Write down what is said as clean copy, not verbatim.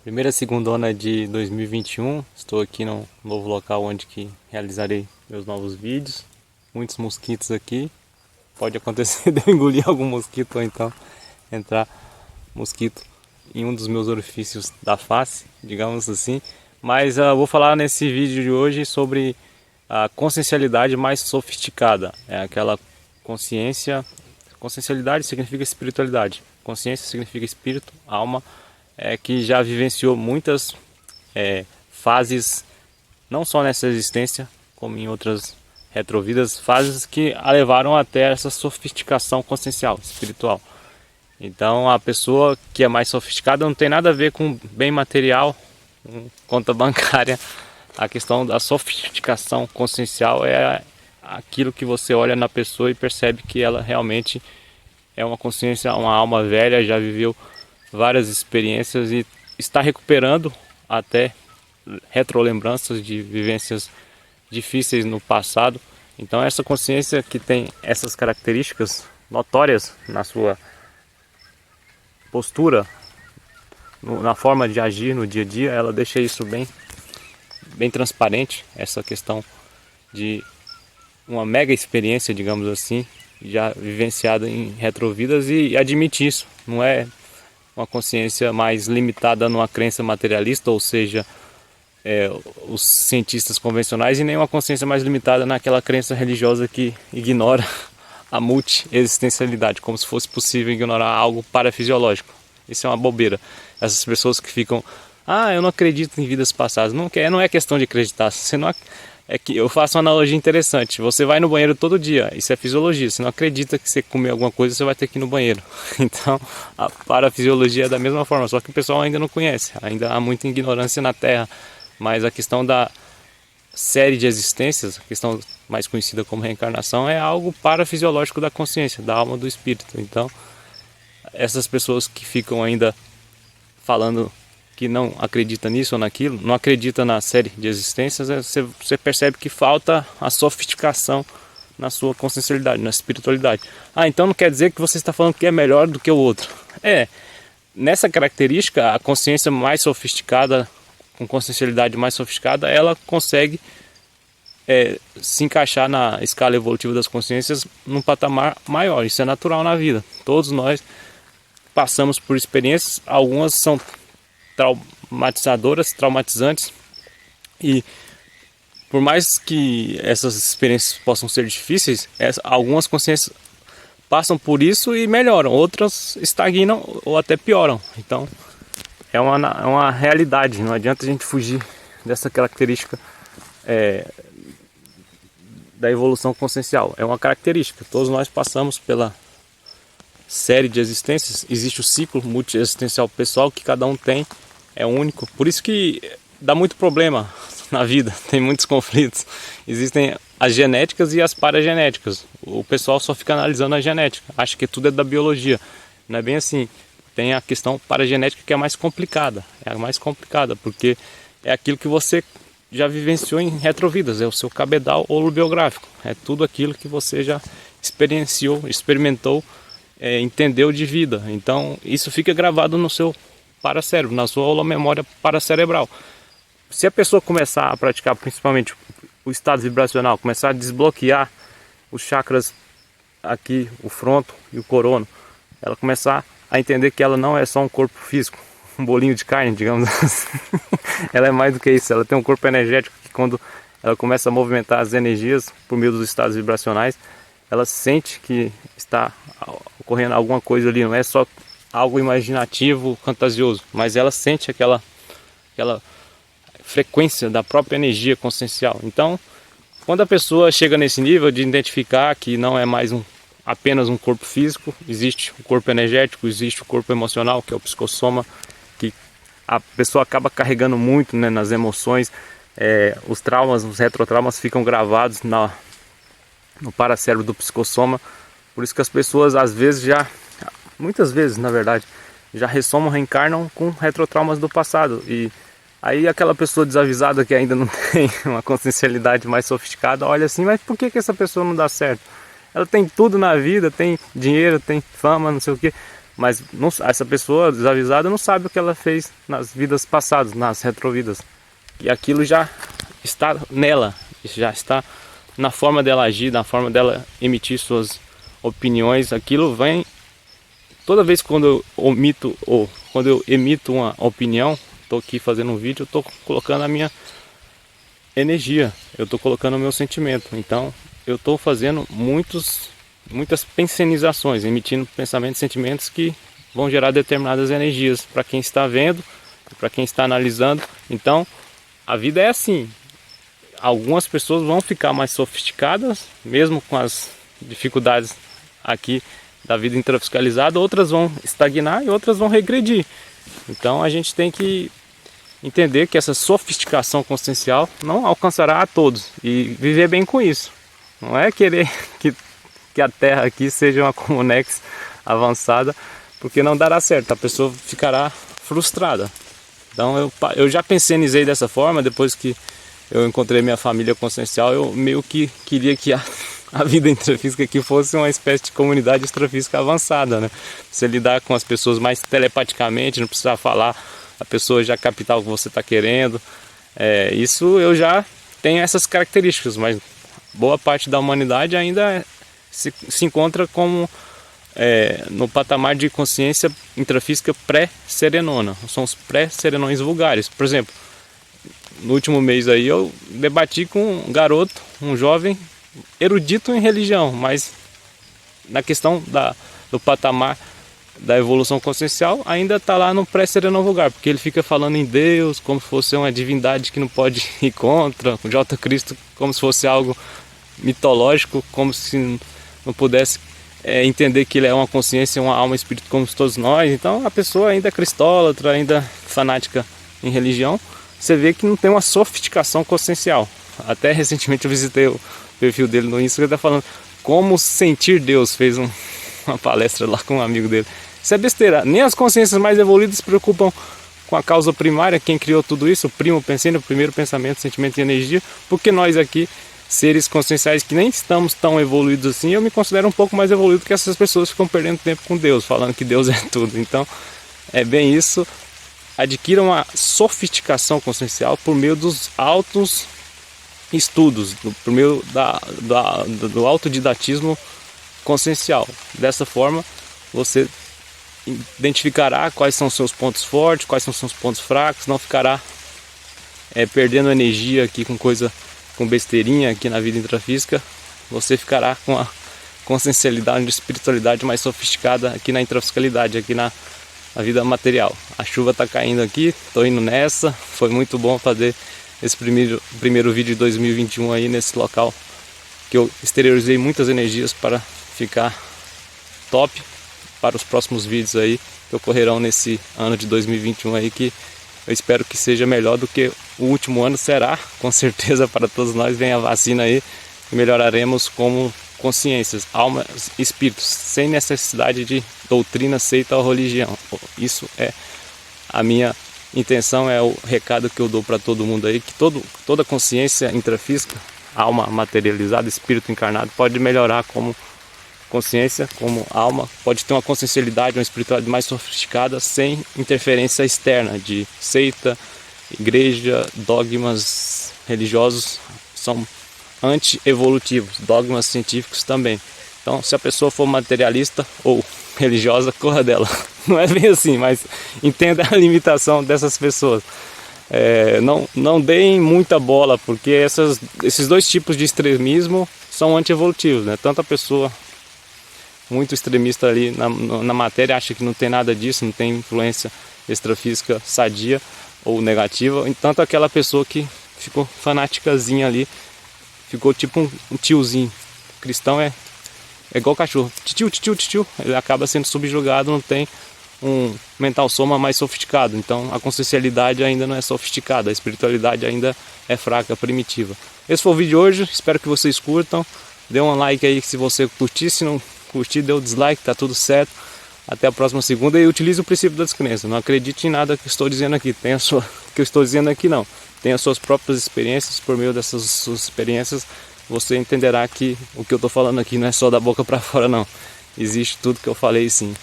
Primeira segundona de 2021, estou aqui no novo local onde que realizarei meus novos vídeos. Muitos mosquitos aqui, pode acontecer de eu engolir algum mosquito ou então entrar mosquito em um dos meus orifícios da face, digamos assim. Mas vou falar nesse vídeo de hoje sobre a consciencialidade mais sofisticada. É aquela consciencialidade significa espiritualidade, consciência significa espírito, alma, que já vivenciou muitas fases, não só nessa existência, como em outras retrovidas, fases que a levaram até essa sofisticação consciencial, espiritual. Então a pessoa que é mais sofisticada não tem nada a ver com bem material, com conta bancária. A questão da sofisticação consciencial é aquilo que você olha na pessoa e percebe que ela realmente é uma consciência, uma alma velha, já viveu várias experiências e está recuperando até retrolembranças de vivências difíceis no passado. Então essa consciência que tem essas características notórias na sua postura, na forma de agir no dia a dia, ela deixa isso bem transparente, essa questão de uma mega experiência, digamos assim, já vivenciada em retrovidas, e admite isso. Não é uma consciência mais limitada numa crença materialista, ou seja, os cientistas convencionais, e nem uma consciência mais limitada naquela crença religiosa que ignora a multi-existencialidade, como se fosse possível ignorar algo parafisiológico. Isso é uma bobeira. Essas pessoas que ficam, eu não acredito em vidas passadas. Não é questão de acreditar. Você não, é que eu faço uma analogia interessante. Você vai no banheiro todo dia, isso é fisiologia. Você não acredita que você comer alguma coisa, você vai ter que ir no banheiro. Então, a parafisiologia é da mesma forma, só que o pessoal ainda não conhece. Ainda há muita ignorância na Terra. Mas a questão da série de existências, a questão mais conhecida como reencarnação, é algo parafisiológico da consciência, da alma, do espírito. Então, essas pessoas que ficam ainda falando que não acredita nisso ou naquilo, não acredita na série de existências, você percebe que falta a sofisticação na sua consciencialidade, na espiritualidade. Então não quer dizer que você está falando que é melhor do que o outro. Nessa característica, a consciência mais sofisticada, com consciencialidade mais sofisticada, ela consegue se encaixar na escala evolutiva das consciências num patamar maior. Isso é natural na vida. Todos nós passamos por experiências, algumas são traumatizadoras, traumatizantes, e por mais que essas experiências possam ser difíceis, algumas consciências passam por isso e melhoram, outras estagnam ou até pioram. Então é uma realidade, não adianta a gente fugir dessa característica da evolução consciencial. É uma característica, todos nós passamos pela série de existências. Existe o ciclo multi-existencial pessoal que cada um tem, é único. Por isso que dá muito problema na vida, tem muitos conflitos. Existem as genéticas e as paragenéticas. O pessoal só fica analisando a genética, acha que tudo é da biologia. Não é bem assim. Tem a questão paragenética, que é mais complicada. É a mais complicada, porque é aquilo que você já vivenciou em retrovidas, é o seu cabedal holobiográfico. É tudo aquilo que você já experienciou, experimentou, entendeu de vida. Então isso fica gravado no seu paracérebro, na sua holomemória paracerebral. Se a pessoa começar a praticar principalmente o estado vibracional, começar a desbloquear os chakras aqui, o fronto e o corono, ela começar a entender que ela não é só um corpo físico, um bolinho de carne, digamos assim. Ela é mais do que isso, ela tem um corpo energético que, quando ela começa a movimentar as energias por meio dos estados vibracionais, ela sente que está ocorrendo alguma coisa ali, não é só algo imaginativo, fantasioso, mas ela sente aquela frequência da própria energia consciencial. Então, quando a pessoa chega nesse nível de identificar que não é mais apenas um corpo físico, existe o corpo energético, existe o corpo emocional, que é o psicossoma, que a pessoa acaba carregando muito, nas emoções, os traumas, os retrotraumas ficam gravados no paracérebro do psicossoma. Por isso que as pessoas muitas vezes na verdade, já reencarnam com retrotraumas do passado. E aí aquela pessoa desavisada que ainda não tem uma consciencialidade mais sofisticada olha assim, mas por que essa pessoa não dá certo? Ela tem tudo na vida, tem dinheiro, tem fama, não sei o que, Mas essa pessoa desavisada não sabe o que ela fez nas vidas passadas, nas retrovidas. E aquilo já está nela, já está na forma dela agir, na forma dela emitir suas opiniões. Aquilo vem toda vez quando eu emito uma opinião. Estou aqui fazendo um vídeo, eu estou colocando a minha energia, eu estou colocando o meu sentimento. Então eu estou fazendo muitas pensenizações, emitindo pensamentos e sentimentos que vão gerar determinadas energias para quem está vendo, para quem está analisando. Então a vida é assim. Algumas pessoas vão ficar mais sofisticadas, mesmo com as dificuldades aqui da vida intrafiscalizada, outras vão estagnar e outras vão regredir. Então a gente tem que entender que essa sofisticação consciencial não alcançará a todos e viver bem com isso. Não é querer que a Terra aqui seja uma Comunex avançada, porque não dará certo, a pessoa ficará frustrada. Então eu já pensionizei dessa forma. Depois que eu encontrei minha família consciencial, eu meio que queria que a vida intrafísica aqui fosse uma espécie de comunidade extrafísica avançada, né? Você lidar com as pessoas mais telepaticamente, não precisar falar, a pessoa já captar o que você está querendo. Isso eu já tenho essas características, mas boa parte da humanidade ainda se encontra como no patamar de consciência intrafísica pré-serenona. São os pré-serenões vulgares. Por exemplo, no último mês aí eu debati com um garoto, um jovem erudito em religião, mas na questão do patamar da evolução consciencial ainda está lá no pré-serenão vulgar, porque ele fica falando em Deus como se fosse uma divindade que não pode ir contra, o J. Cristo como se fosse algo mitológico, como se não pudesse entender que ele é uma consciência, uma alma, espírito como todos nós. Então a pessoa ainda é cristólatra, ainda fanática em religião. Você vê que não tem uma sofisticação consciencial. Até recentemente eu visitei o perfil dele no Instagram, ele está falando como sentir Deus. Fez uma palestra lá com um amigo dele. Isso é besteira. Nem as consciências mais evoluídas se preocupam com a causa primária, quem criou tudo isso, o primo pensando, o primeiro pensamento, sentimento e energia. Porque nós aqui, seres conscienciais que nem estamos tão evoluídos assim, eu me considero um pouco mais evoluído que essas pessoas que ficam perdendo tempo com Deus, falando que Deus é tudo. Então é bem isso. Adquira uma sofisticação consciencial por meio dos altos estudos, por meio do autodidatismo consciencial. Dessa forma você identificará quais são seus pontos fortes, quais são seus pontos fracos, não ficará perdendo energia aqui com besteirinha aqui na vida intrafísica. Você ficará com a consciencialidade, uma espiritualidade mais sofisticada aqui na intrafiscalidade, aqui na vida material. A chuva está caindo aqui, estou indo nessa. Foi muito bom fazer esse primeiro vídeo de 2021 aí nesse local, que eu exteriorizei muitas energias para ficar top para os próximos vídeos aí que ocorrerão nesse ano de 2021 aí, que eu espero que seja melhor do que o último ano será, com certeza, para todos nós. Vem a vacina aí e melhoraremos como consciências, almas, espíritos, sem necessidade de doutrina, seita ou religião. Isso é a minha intenção, é o recado que eu dou para todo mundo aí, que toda consciência intrafísica, alma materializada, espírito encarnado, pode melhorar como consciência, como alma, pode ter uma consciencialidade, uma espiritualidade mais sofisticada, sem interferência externa de seita, igreja, dogmas religiosos. São anti-evolutivos, dogmas científicos também. Então, se a pessoa for materialista ou religiosa, corra dela. Não é bem assim, mas entenda a limitação dessas pessoas. Não deem muita bola, porque esses dois tipos de extremismo são anti-evolutivos, né? Tanto a pessoa muito extremista ali na matéria acha que não tem nada disso, não tem influência extrafísica sadia ou negativa, tanto aquela pessoa que ficou fanaticazinha ali, ficou tipo um tiozinho. O cristão é igual cachorro, tio, ele acaba sendo subjugado, não tem um mental soma mais sofisticado. Então a consciencialidade ainda não é sofisticada, a espiritualidade ainda é fraca, primitiva. Esse foi o vídeo de hoje, espero que vocês curtam. Dê um like aí se você curtir, se não curtir, dê o dislike, tá tudo certo. Até a próxima segunda, e utilize o princípio da descrença. Não acredite em nada que eu estou dizendo aqui, que eu estou dizendo aqui não. Tenha suas próprias experiências. Por meio dessas suas experiências você entenderá que o que eu estou falando aqui não é só da boca para fora não. Existe tudo que eu falei sim.